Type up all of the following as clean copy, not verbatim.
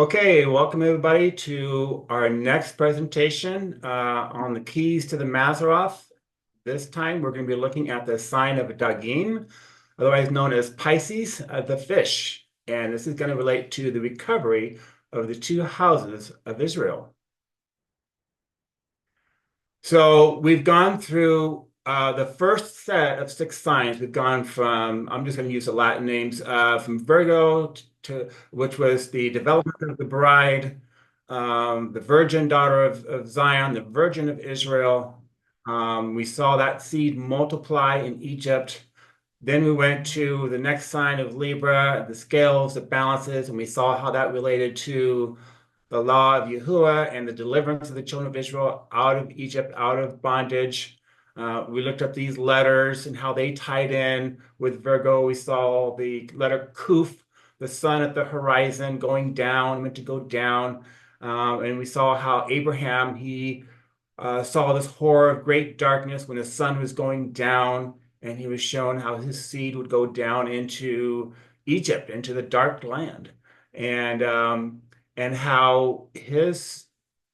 Okay, welcome everybody to our next presentation on the keys to the Mazzaroth. This time we're going to be looking at the sign of Dagim, otherwise known as Pisces, the fish. And this is going to relate to the recovery of the two houses of Israel. So we've gone through the first set of six signs. We've gone from, I'm just going to use the Latin names, from Virgo to, which was the development of the bride, the virgin daughter of Zion, the virgin of Israel. We saw that seed multiply in Egypt. Then we went to the next sign of Libra, the scales, the balances, and we saw how that related to the law of Yahuwah and the deliverance of the children of Israel out of Egypt, out of bondage. We looked at these letters and how they tied in with Virgo. We saw the letter Kuf, the sun at the horizon going down, meant to go down. And we saw how Abraham, he saw this horror of great darkness when the sun was going down, and he was shown how his seed would go down into Egypt, into the dark land. And how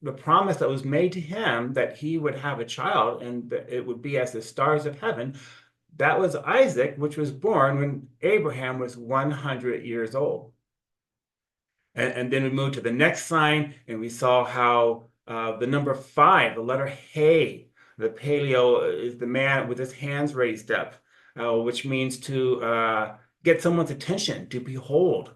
the promise that was made to him that he would have a child and that it would be as the stars of heaven, that was Isaac, which was born when Abraham was 100 years old. And then we moved to the next sign, and we saw how the number 5, the letter He, the paleo is the man with his hands raised up, which means to get someone's attention, to behold.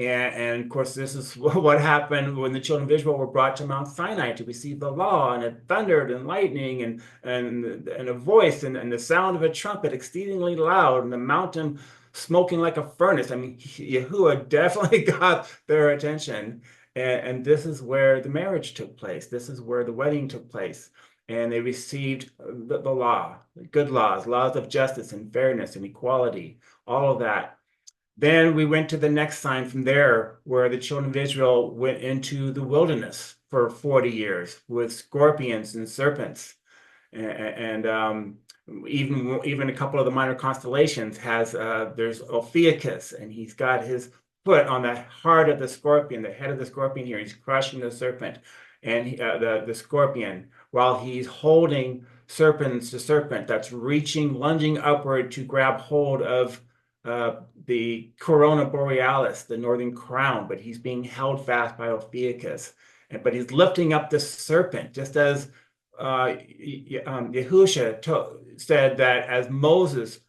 And of course, this is what happened when the children of Israel were brought to Mount Sinai to receive the law, and it thundered and lightning and a voice and the sound of a trumpet exceedingly loud, and the mountain smoking like a furnace. I mean, Yahuwah definitely got their attention. And this is where the marriage took place. This is where the wedding took place. And they received the law, good laws, laws of justice and fairness and equality, all of that. Then we went to the next sign from there, where the children of Israel went into the wilderness for 40 years with scorpions and serpents. And even a couple of the minor constellations there's Ophiuchus, and he's got his foot on the heart of the scorpion, the head of the scorpion here. He's crushing the serpent and the scorpion while he's holding the serpent that's lunging upward to grab hold of the corona borealis, the northern crown, but he's being held fast by Ophiuchus. But he's lifting up the serpent, just as Yahusha said that as Moshe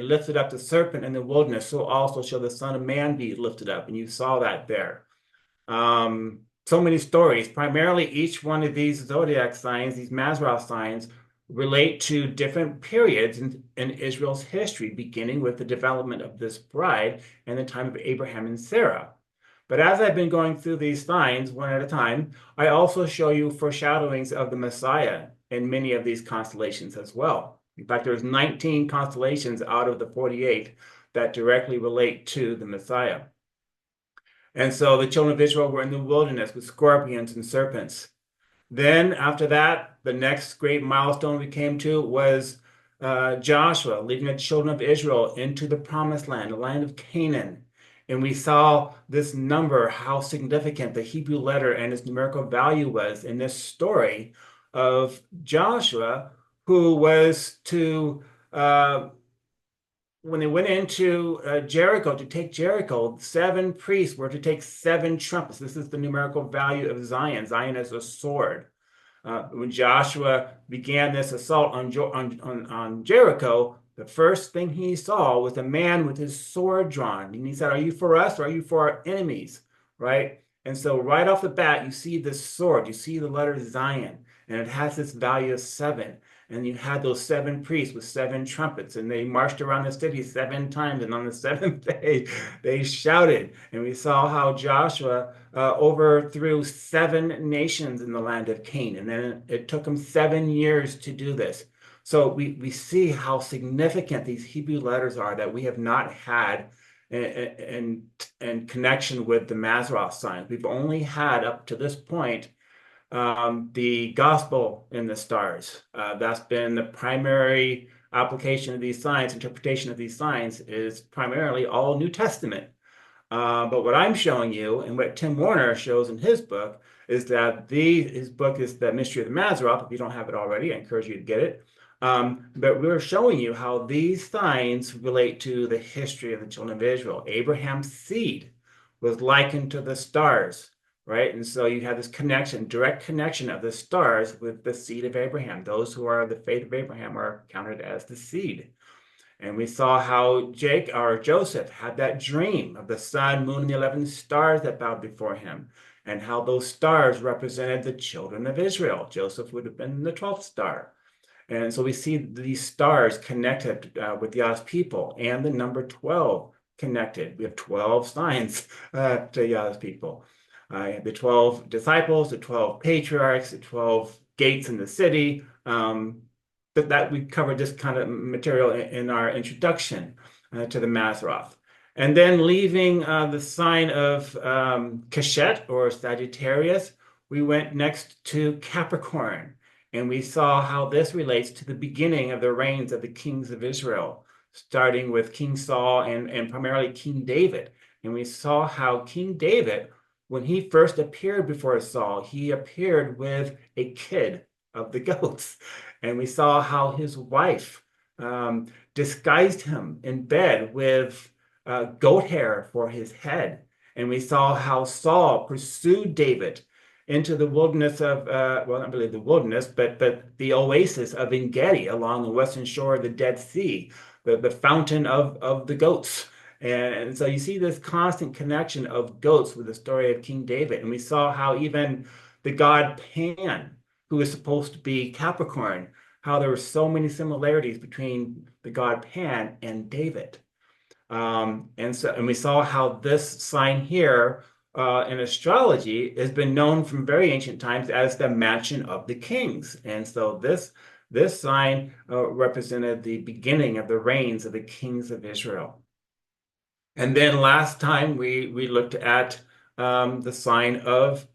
lifted up the serpent in the wilderness, so also shall the Son of Man be lifted up. And you saw that there. So many stories. Primarily, each one of these zodiac signs, these Mazzaroth signs, relate to different periods in Israel's history, beginning with the development of this bride and the time of Abraham and Sarah. But as I've been going through these signs one at a time, I also show you foreshadowings of the Messiah in many of these constellations as well. In fact, there's 19 constellations out of the 48 that directly relate to the Messiah. And so the children of Israel were in the wilderness with scorpions and serpents. Then after that, the next great milestone we came to was Joshua leading the children of Israel into the promised land, the land of Canaan. And we saw this number, how significant the Hebrew letter and its numerical value was in this story of Joshua, who was to, when they went into Jericho to take Jericho, 7 priests were to take 7 trumpets. This is the numerical value of Zion. Zion is a sword. When Joshua began this assault on Jericho, the first thing he saw was a man with his sword drawn. And he said, "Are you for us or are you for our enemies?" Right? And so right off the bat, you see this sword, you see the letter Zion, and it has this value of 7. And you had those 7 priests with 7 trumpets, and they marched around the city 7 times. And on the 7th day, they shouted. And we saw how Joshua overthrew 7 nations in the land of Canaan. And then it took him 7 years to do this. So we see how significant these Hebrew letters are that we have not had in connection with the Mazzaroth signs. We've only had up to this point the gospel in the stars. That's been the primary application of these signs, interpretation of these signs is primarily all New Testament. But what I'm showing you and what Tim Warner shows in his book is that his book is The Mystery of the Mazzaroth. If you don't have it already, I encourage you to get it. But we're showing you how these signs relate to the history of the children of Israel. Abraham's seed was likened to the stars, right? And so you have this connection, direct connection of the stars with the seed of Abraham. Those who are of the faith of Abraham are counted as the seed. And we saw how Joseph had that dream of the sun, moon, and the 11 stars that bowed before him, and how those stars represented the children of Israel. Joseph would have been the 12th star. And so we see these stars connected with Yah's people, and the number 12 connected. We have 12 signs to Yah's people. The 12 disciples, the 12 patriarchs, the 12 gates in the city. That we covered this kind of material in our introduction to the Mazzaroth. And then leaving the sign of Keshet or Sagittarius, we went next to Capricorn. And we saw how this relates to the beginning of the reigns of the kings of Israel, starting with King Saul and primarily King David. And we saw how King David, when he first appeared before Saul, he appeared with a kid of the goats. And we saw how his wife disguised him in bed with goat hair for his head. And we saw how Saul pursued David into the wilderness of, well, not really the wilderness, but the oasis of En-Gedi along the western shore of the Dead Sea, the fountain of the goats. And so you see this constant connection of goats with the story of King David. And we saw how even the god Pan, who is supposed to be Capricorn, how there were so many similarities between the god Pan and David. And we saw how this sign here in astrology has been known from very ancient times as the mansion of the kings. And so this sign represented the beginning of the reigns of the kings of Israel. And then last time we looked at the sign of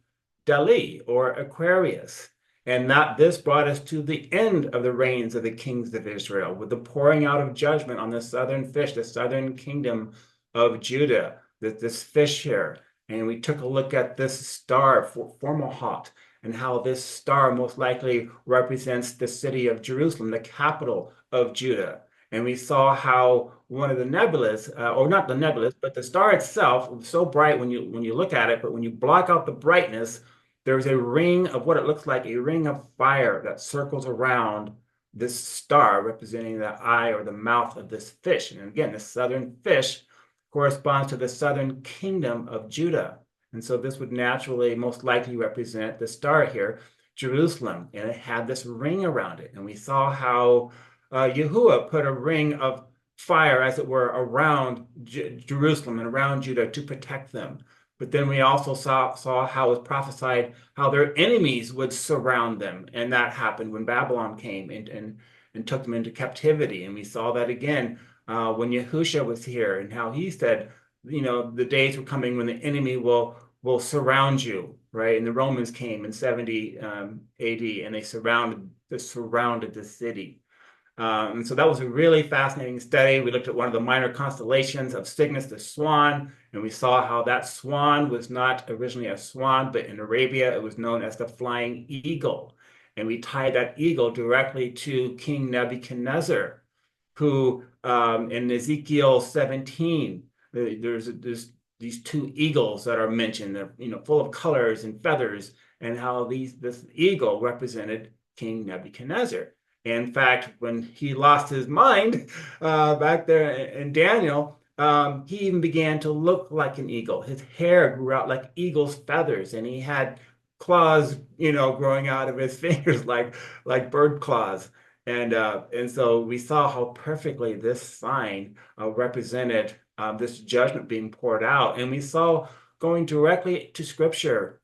Dali or Aquarius. And that this brought us to the end of the reigns of the kings of Israel, with the pouring out of judgment on the southern fish, the southern kingdom of Judah, this fish here. And we took a look at this star, Formalhaut, and how this star most likely represents the city of Jerusalem, the capital of Judah. And we saw how one of the nebulas, or not the nebulas, but the star itself was so bright when you look at it, but when you block out the brightness, there's a ring of what it looks like a ring of fire that circles around this star, representing the eye or the mouth of this fish. And again, the southern fish corresponds to the southern kingdom of Judah. And so this would naturally, most likely represent the star here, Jerusalem. And it had this ring around it. And we saw how Yahuwah put a ring of fire, as it were, around Jerusalem and around Judah to protect them. But then we also saw how it was prophesied how their enemies would surround them. And that happened when Babylon came and took them into captivity. And we saw that again when Yahusha was here, and how he said, the days were coming when the enemy will surround you, right? And the Romans came in 70 AD, and they surrounded the city. And so that was a really fascinating study. We looked at one of the minor constellations of Cygnus, the swan, and we saw how that swan was not originally a swan, but in Arabia, it was known as the flying eagle. And we tied that eagle directly to King Nebuchadnezzar, who in Ezekiel 17, there's these two eagles that are mentioned. They're full of colors and feathers, and how this eagle represented King Nebuchadnezzar. In fact, when he lost his mind back there in Daniel, he even began to look like an eagle. His hair grew out like eagle's feathers, and he had claws, growing out of his fingers like bird claws. And so we saw how perfectly this sign represented this judgment being poured out. And we saw, going directly to Scripture,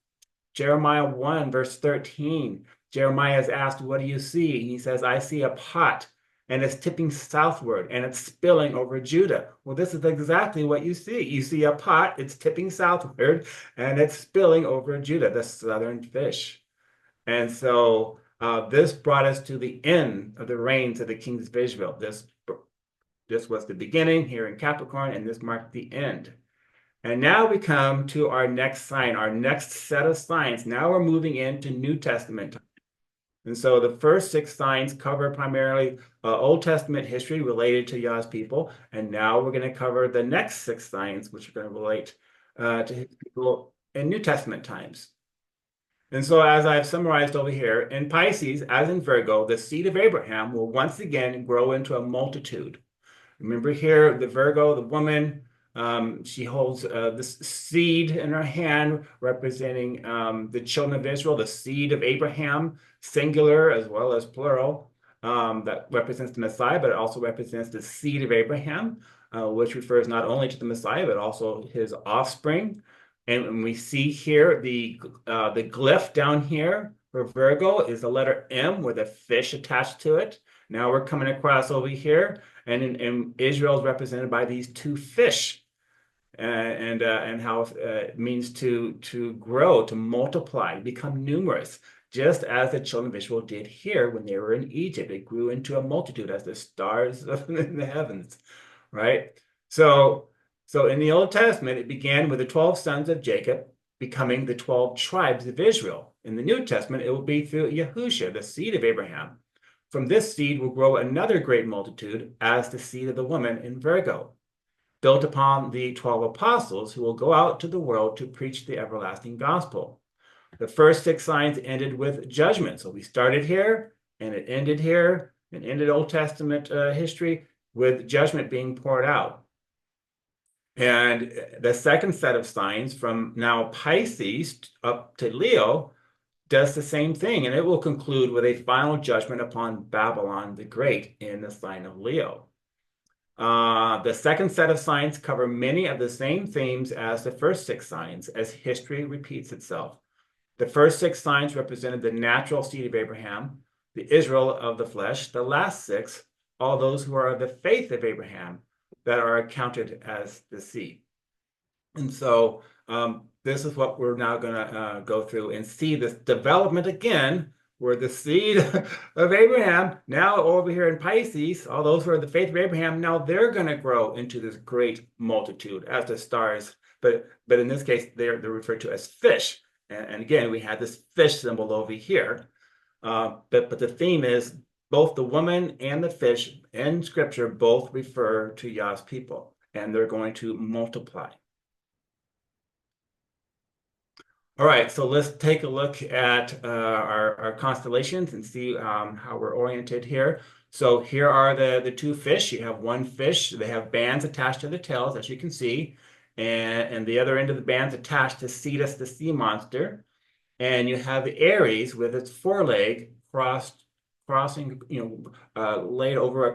Jeremiah 1, verse 13. Jeremiah is asked, "What do you see?" And he says, "I see a pot, and it's tipping southward, and it's spilling over Judah." Well, this is exactly what you see. You see a pot, it's tipping southward, and it's spilling over Judah, the southern fish. And so this brought us to the end of the reigns of the kings of Israel. This was the beginning here in Capricorn, and this marked the end. And now we come to our next sign, our next set of signs. Now we're moving into New Testament. And so the first six signs cover primarily Old Testament history related to Yah's people. And now we're going to cover the next six signs, which are going to relate to his people in New Testament times. And so, as I've summarized over here, in Pisces, as in Virgo, the seed of Abraham will once again grow into a multitude. Remember here, the Virgo, the woman, she holds this seed in her hand representing the children of Israel, the seed of Abraham, singular as well as plural. That represents the Messiah, but it also represents the seed of Abraham, which refers not only to the Messiah, but also his offspring. And we see here the glyph down here for Virgo is the letter M with a fish attached to it. Now we're coming across over here, and Israel is represented by these two fish, and how it means to grow, to multiply, become numerous, just as the children of Israel did here when they were in Egypt. It grew into a multitude as the stars in the heavens, right? So, so in the Old Testament, it began with the 12 sons of Jacob becoming the 12 tribes of Israel. In the New Testament, it will be through Yahusha, the seed of Abraham. From this seed will grow another great multitude as the seed of the woman in Virgo, built upon the 12 apostles who will go out to the world to preach the everlasting gospel. The first six signs ended with judgment. So we started here and it ended here and ended Old Testament history with judgment being poured out. And the second set of signs from now Pisces up to Leo does the same thing, and it will conclude with a final judgment upon Babylon the Great in the sign of Leo. The second set of signs cover many of the same themes as the first six signs, as history repeats itself. The first six signs represented the natural seed of Abraham, the Israel of the flesh. The last six, all those who are of the faith of Abraham, that are accounted as the seed. And so this is what we're now going to go through and see this development again, where the seed of Abraham, now over here in Pisces, all those who are the faith of Abraham, now they're going to grow into this great multitude as the stars. But in this case, they're referred to as fish. And again, we had this fish symbol over here. But the theme is both the woman and the fish in Scripture both refer to Yah's people, and they're going to multiply. All right, so let's take a look at our constellations and see how we're oriented here. So here are the two fish. You have one fish. They have bands attached to the tails, as you can see, and the other end of the bands attached to Cetus, the sea monster. And you have the Aries with its foreleg crossing, laid over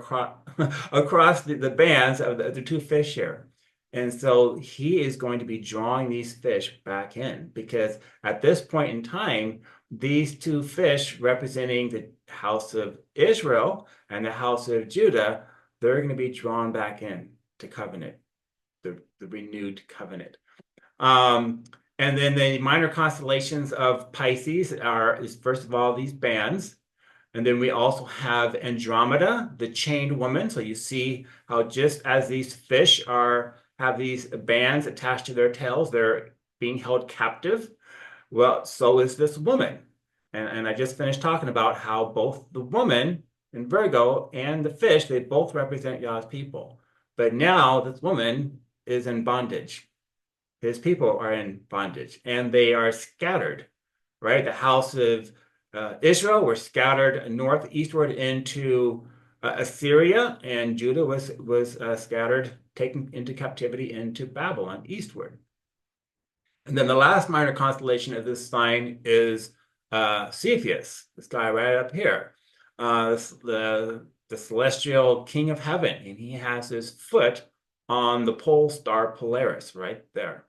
across the bands of the two fish here. And so he is going to be drawing these fish back in, because at this point in time, these two fish representing the house of Israel and the house of Judah, they're going to be drawn back in to covenant, the renewed covenant. And then the minor constellations of Pisces is first of all these bands. And then we also have Andromeda, the chained woman. So you see how just as these fish have these bands attached to their tails, they're being held captive. Well, so is this woman. And I just finished talking about how both the woman in Virgo and the fish, they both represent Yah's people. But now this woman is in bondage. His people are in bondage and they are scattered, right? The house of Israel were scattered northeastward into Assyria, and Judah was scattered, taken into captivity into Babylon eastward. And then the last minor constellation of this sign is Cepheus, this guy right up here, the celestial king of heaven, and he has his foot on the pole star Polaris right there.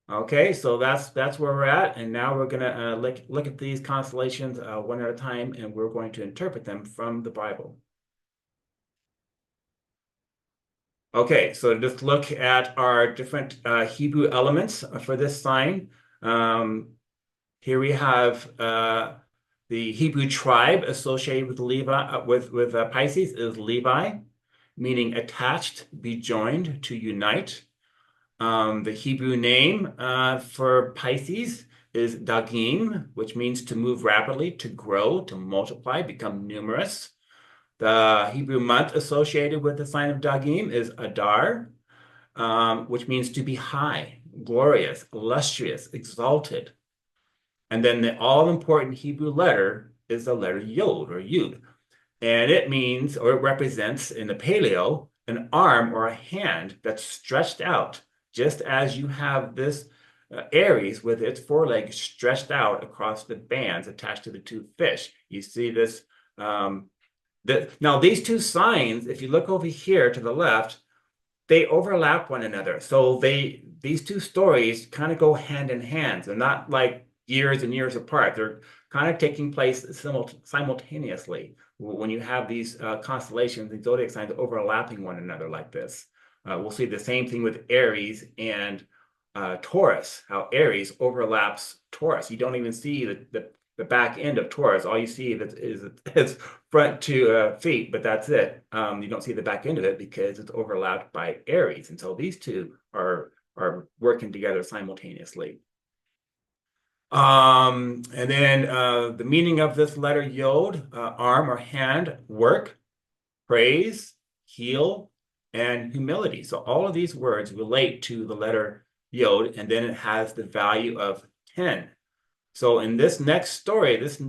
Okay, so that's where we're at, and now we're going to look at these constellations one at a time, and we're going to interpret them from the Bible. Okay, so just look at our different Hebrew elements for this sign. Here we have the Hebrew tribe associated with Levi, with Pisces is Levi, meaning attached, be joined, to unite. The Hebrew name for Pisces is Dagim, which means to move rapidly, to grow, to multiply, become numerous. The Hebrew month associated with the sign of Dagim is Adar, which means to be high, glorious, illustrious, exalted. And then the all-important Hebrew letter is the letter Yod or Yud. And it means, or it represents in the Paleo, an arm or a hand that's stretched out, just as you have this Aries with its forelegs stretched out across the bands attached to the two fish. You see this. Now, these two signs, if you look over here to the left, they overlap one another. So these two stories kind of go hand in hand. They're not like years and years apart. They're kind of taking place simultaneously when you have these constellations and zodiac signs overlapping one another like this. We'll see the same thing with Aries and Taurus, how Aries overlaps Taurus. You don't even see the back end of Taurus. All you see is its front to feet, but that's it. You don't see the back end of it because it's overlapped by Aries. And so these two are working together simultaneously. And then the meaning of this letter Yod, arm or hand, work, praise, heal, and humility. So all of these words relate to the letter Yod, and then it has the value of 10. So in this next story, this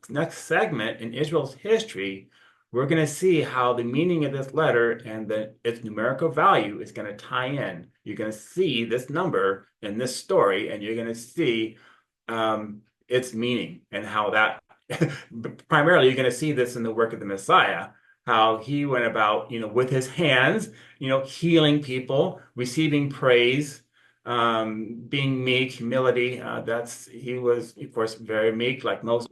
next segment in Israel's history, we're going to see how the meaning of this letter and its numerical value is going to tie in. You're going to see this number in this story, and you're going to see its meaning and how that primarily you're going to see this in the work of the Messiah, how he went about, with his hands, healing people, receiving praise, being meek, humility. He was, of course, very meek, like most.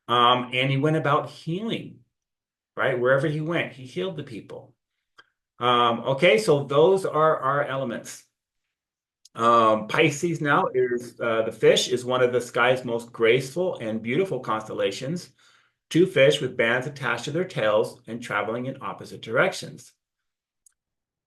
And he went about healing, right? Wherever he went, he healed the people. Okay, so those are our elements. Pisces now is the fish is one of the sky's most graceful and beautiful constellations. Two fish with bands attached to their tails and traveling in opposite directions.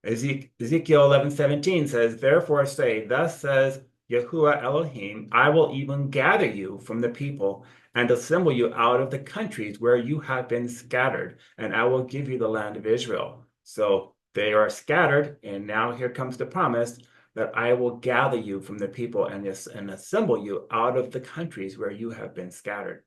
Ezekiel 11:17 says, "Therefore say, thus says Yahuwah Elohim, I will even gather you from the people and assemble you out of the countries where you have been scattered, and I will give you the land of Israel." So they are scattered, and now here comes the promise that I will gather you from the people and assemble you out of the countries where you have been scattered.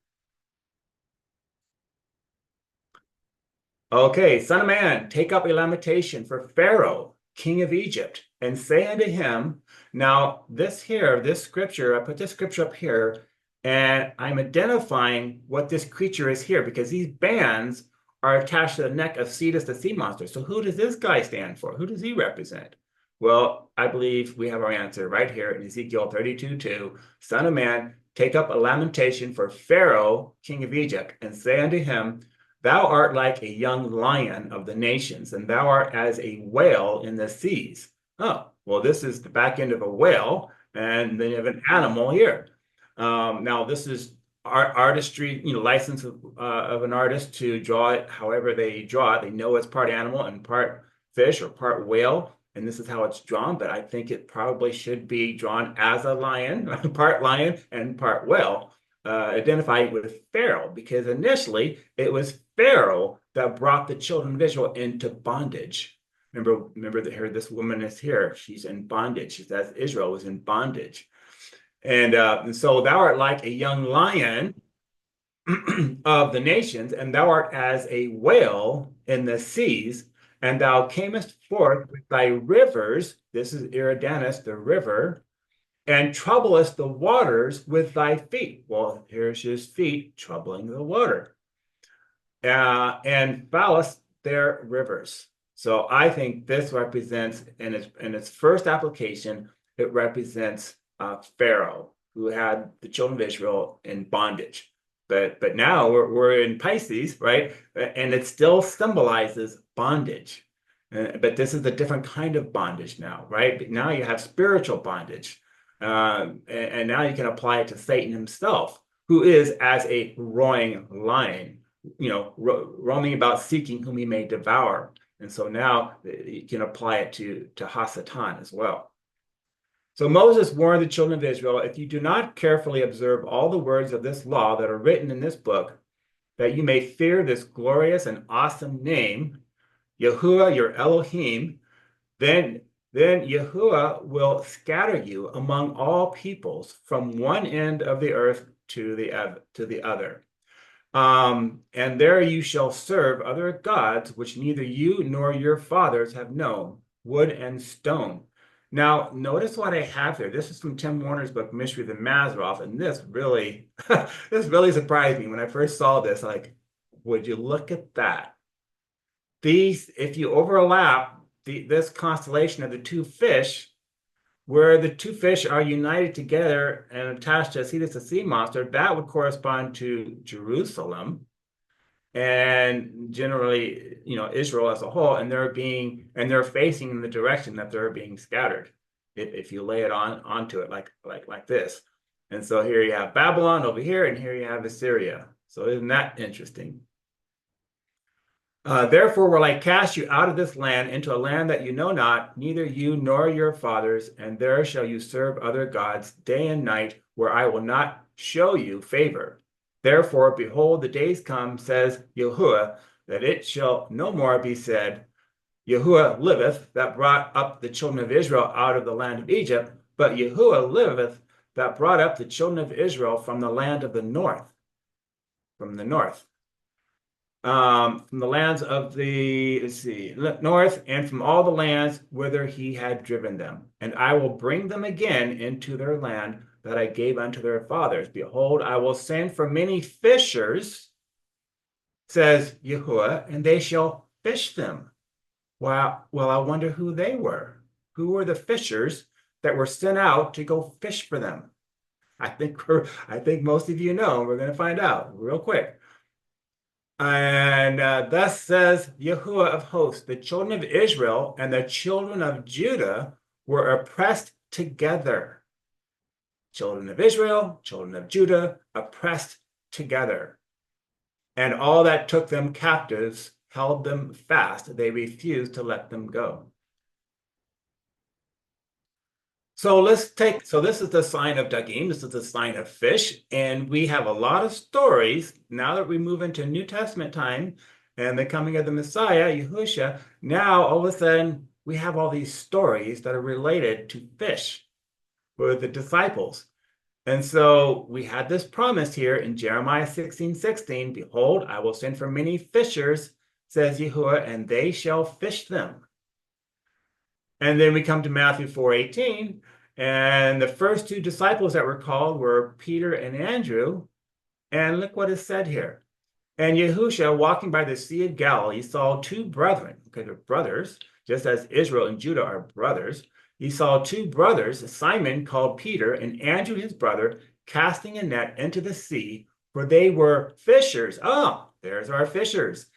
Okay, son of man, take up a lamentation for Pharaoh, king of Egypt, and say unto him, now this scripture, I put this scripture up here, and I'm identifying what this creature is here because these bands are attached to the neck of Cetus, the sea monster. So who does this guy stand for? Who does he represent? Well, I believe we have our answer right here in Ezekiel 32:2. Son of man, take up a lamentation for Pharaoh, king of Egypt, and say unto him, thou art like a young lion of the nations, and thou art as a whale in the seas. Oh, well, this is the back end of a whale, and then you have an animal here. Now, this is artistry, license of an artist to draw it however they draw it. They know it's part animal and part fish or part whale, and this is how it's drawn, but I think it probably should be drawn as a lion, part lion and part whale. Identified with Pharaoh, because initially it was Pharaoh that brought the children of Israel into bondage. Remember that here, this woman is here. She's in bondage. She says Israel was in bondage. And so thou art like a young lion of the nations, and thou art as a whale in the seas, and thou camest forth with thy rivers. This is Eridanus, the river, and troublest the waters with thy feet. Well, here's his feet troubling the water. And foulest their rivers. So I think this represents, in its first application, it represents Pharaoh, who had the children of Israel in bondage. But now we're in Pisces, right? And it still symbolizes bondage. But this is a different kind of bondage now, right? But now you have spiritual bondage. And now you can apply it to Satan himself, who is as a roaring lion, roaming about seeking whom he may devour. And so now you can apply it to Hasatan as well. So Moses warned the children of Israel, if you do not carefully observe all the words of this law that are written in this book, that you may fear this glorious and awesome name, Yahuwah your Elohim, then Yahuwah will scatter you among all peoples from one end of the earth to the other. And there you shall serve other gods, which neither you nor your fathers have known, wood and stone. Now, notice what I have here. This is from Tim Warner's book, Mystery of the Mazzaroth, and this really, this really surprised me when I first saw this. Like, would you look at that? These, if you overlap this constellation of the two fish, where the two fish are united together and attached to Cetus, the sea monster, that would correspond to Jerusalem and generally, Israel as a whole, and they're facing in the direction that they're being scattered. If you lay it onto it like this. And so here you have Babylon over here, and here you have Assyria. So isn't that interesting? Therefore will I cast you out of this land into a land that you know not, neither you nor your fathers, and there shall you serve other gods day and night, where I will not show you favor. Therefore, behold, the days come, says Yahuwah, that it shall no more be said, Yahuwah liveth, that brought up the children of Israel out of the land of Egypt, but Yahuwah liveth, that brought up the children of Israel from the land of the north, from the north. From the lands of the, north, and from all the lands whither he had driven them. And I will bring them again into their land that I gave unto their fathers. Behold, I will send for many fishers, says Yahuwah, and they shall fish them. Well, I wonder who they were. Who were the fishers that were sent out to go fish for them? I think most of you know. We're going to find out real quick. And thus says Yahuwah of hosts, the children of Israel and the children of Judah were oppressed together. Children of Israel, children of Judah, oppressed together. And all that took them captives held them fast. They refused to let them go. So this is the sign of Dagim, this is the sign of fish, and we have a lot of stories. Now that we move into New Testament time and the coming of the Messiah, Yahushua, now all of a sudden we have all these stories that are related to fish with the disciples. And so we had this promise here in Jeremiah 16:16, behold, I will send for many fishers, says Yahuwah, and they shall fish them. And then we come to Matthew 4:18, and the first two disciples that were called were Peter and Andrew. And look what is said here. And Yahushua, walking by the Sea of Galilee, saw two brethren, okay, they're brothers, just as Israel and Judah are brothers. He saw two brothers, Simon called Peter, and Andrew his brother, casting a net into the sea, for they were fishers. Oh, there's our fishers.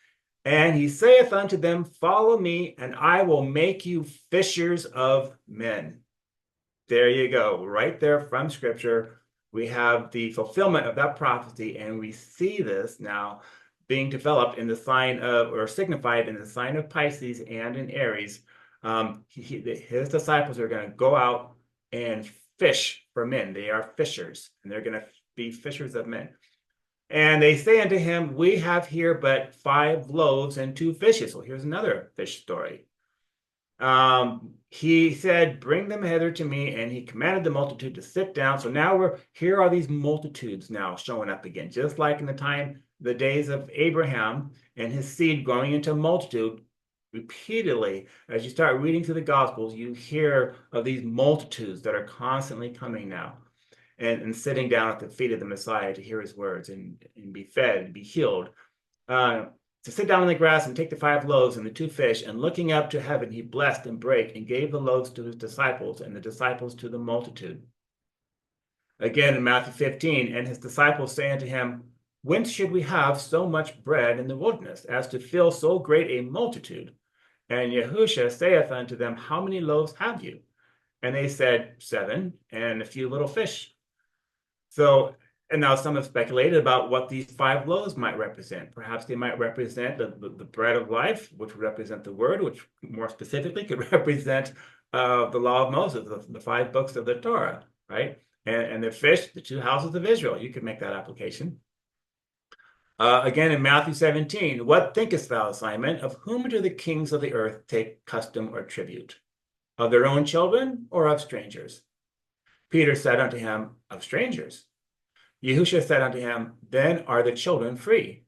And he saith unto them, follow me, and I will make you fishers of men. There you go, right there from Scripture. We have the fulfillment of that prophecy, and we see this now being developed in the sign of, or signified in the sign of Pisces and in Aries. His disciples are going to go out and fish for men. They are fishers, and they're going to be fishers of men. And they say unto him, we have here but 5 loaves and 2 fishes. So here's another fish story. He said, bring them hither to me, and he commanded the multitude to sit down. So now here are these multitudes now showing up again, just like in the days of Abraham and his seed growing into a multitude. Repeatedly, as you start reading through the Gospels, you hear of these multitudes that are constantly coming now. And sitting down at the feet of the Messiah to hear his words and be fed and be healed. To sit down on the grass and take the 5 loaves and the 2 fish, and looking up to heaven, he blessed and brake and gave the loaves to his disciples, and the disciples to the multitude. Again in Matthew 15, and his disciples say unto him, whence should we have so much bread in the wilderness, as to fill so great a multitude? And Yahushua saith unto them, how many loaves have you? And they said, 7, and a few little fish. So, and now some have speculated about what these 5 loaves might represent. Perhaps they might represent the bread of life, which would represent the word, which more specifically could represent of the law of Moses, the five books of the Torah, right? And the fish, the two houses of Israel. You could make that application. Again, in Matthew 17, what thinkest thou, Simon? Of whom do the kings of the earth take custom or tribute? Of their own children or of strangers? Peter said unto him, Of strangers. Yahushua said unto him, Then are the children free.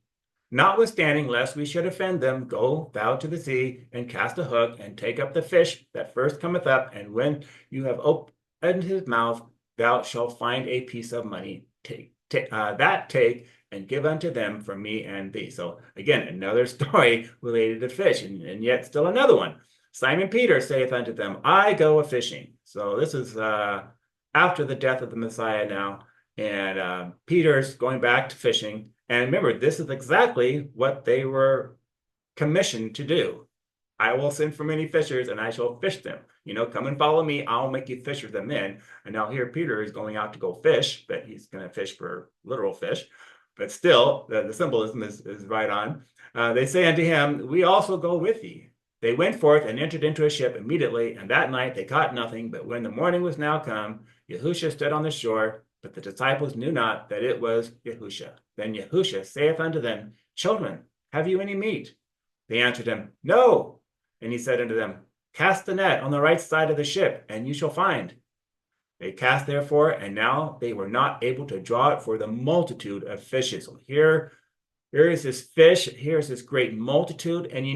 Notwithstanding, lest we should offend them, go thou to the sea and cast a hook and take up the fish that first cometh up, and when you have opened his mouth, thou shalt find a piece of money. Take and give unto them for me and thee. So again, another story related to fish, and yet still another one. Simon Peter saith unto them, I go a fishing. So this is after the death of the Messiah now, and Peter's going back to fishing. And remember, this is exactly what they were commissioned to do. I will send for many fishers and I shall fish them. Come and follow me. I'll make you fishers of men. And now here Peter is going out to go fish, but he's going to fish for literal fish. But still, the symbolism is right on. They say unto him, We also go with thee. They went forth and entered into a ship immediately, and that night they caught nothing. But when the morning was now come, Yahushua stood on the shore, but the disciples knew not that it was Yahushua. Then Yahushua saith unto them, Children, have you any meat? They answered him, No. And he said unto them, Cast the net on the right side of the ship, and you shall find. They cast therefore, and now they were not able to draw it for the multitude of fishes. So here is this fish, here's this great multitude, and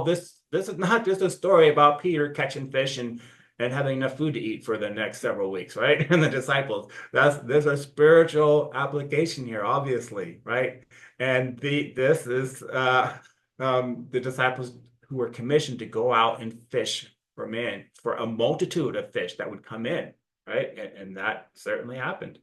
this is not just a story about Peter catching fish and having enough food to eat for the next several weeks, right? And the disciples. There's a spiritual application here, obviously, right? And this is the disciples who were commissioned to go out and fish for a multitude of fish that would come in, right? And that certainly happened.